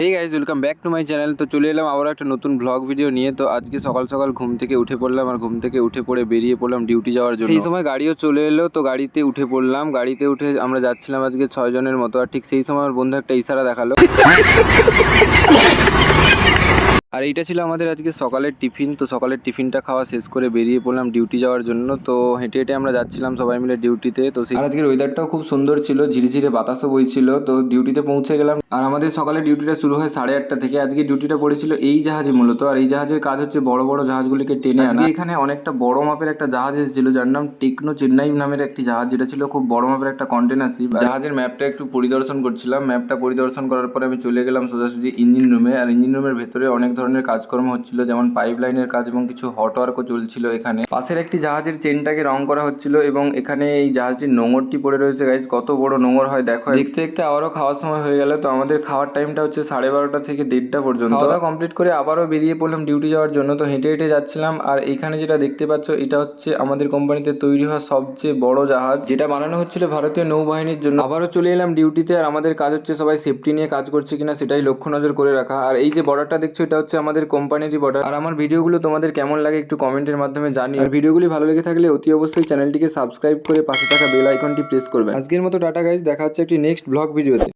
Hey guys, welcome back to my channel. তো চলে এলাম আবার একটা নতুন ব্লগ ভিডিও নিয়ে। তো আজকে সকাল সকাল ঘুম থেকে উঠে পড়লাম, আর ঘুম থেকে উঠে পড়ে বেরিয়ে পড়লাম ডিউটি যাওয়ার জন্য। সেই সময় গাড়িও চলে এলো, তো গাড়িতে উঠে পড়লাম। গাড়িতে উঠে আমরা যাচ্ছিলাম আজকে 6 জনের মতো। আর ঠিক সেই সময় আমার বন্ধু একটা ইশারা দেখালো, আর এইটা ছিল আমাদের আজকে সকালের টিফিন। তো সকালের টিফিনটা খাওয়া শেষ করে বেরিয়ে পড়লাম ডিউটি যাওয়ার জন্য। তো হেঁটে হেঁটে আমরা যাচ্ছিলাম সবাই মিলে ডিউটিতে। তো আর আজকের ওয়েদারটাও খুব সুন্দর ছিল, ঝিরিঝিরে বাতাসও বইছিল। তো ডিউটিতে পৌঁছে গেলাম, আর আমাদের সকালে ডিউটিটা শুরু হয় 8:30 থেকে। আজকে ডিউটিটা পড়েছিল এই জাহাজে মূলত, আর এই জাহাজের কাজ হচ্ছে বড় বড় জাহাজগুলিকে টেনে আনা। এখানে অনেকটা বড় মাপের একটা জাহাজ এসেছিল, যার নাম টেকনো চেন্নাই নামের একটি জাহাজ, যেটা ছিল খুব বড় মাপের একটা কন্টেনার শিপ। জাহাজের ম্যাপটা একটু পরিদর্শন করছিলাম। ম্যাপটা পরিদর্শন করার পরে আমি চলে গেলাম সোজাসুজি ইঞ্জিন রুমে। আর ইঞ্জিন রুমের ভেতরে অনেক ধরনের কাজকর্ম হচ্ছিল, যেমন পাইপ লাইনের কাজ এবং কিছু হট ওয়ার্কও চলছিল। এখানে পাশের একটি জাহাজের চেনটাকে রং করা হচ্ছিল, এবং এখানে এই জাহাজটির নোঙরটি পড়ে রয়েছে। গাইজ, কত বড় নোঙর হয় দেখো। দেখতে দেখতে আবারও খাওয়ার সময় হয়ে গেল। তো আমাদের খাওয়ার টাইমটা হচ্ছে 12:30 থেকে 1:30 পর্যন্ত। খাওয়া কমপ্লিট করে আবারও বেরিয়ে পড়লাম ডিউটি যাওয়ার জন্য। তো হেঁটে হেঁটে যাচ্ছিলাম, আর এইখানে যেটা দেখতে পাচ্ছ, এটা হচ্ছে আমাদের কোম্পানিতে তৈরি হওয়া সবচেয়ে বড় জাহাজ, যেটা বানানো হচ্ছিল ভারতীয় নৌবাহিনীর জন্য। আবারও চলে এলাম ডিউটিতে, আর আমাদের কাজ হচ্ছে সবাই সেফটি নিয়ে কাজ করছে কিনা সেটাই লক্ষ্য নজর করে রাখা। আর এই যে বর্ডারটা দেখছো, এটা হচ্ছে আমাদের কোম্পানিরই বর্ডার। আর আমার ভিডিওগুলো তোমাদের কেমন লাগে একটু কমেন্টের মাধ্যমে জানি। আর ভিডিওগুলি ভালো লেগে থাকলে অতি অবশ্যই চ্যানেলটিকে সাবস্ক্রাইব করে পাশে থাকা বেল আইকনটি প্রেস করবেন। আজকের মতো টাটা গাইজ, দেখা হচ্ছে একটি নেক্সট ব্লগ ভিডিওতে।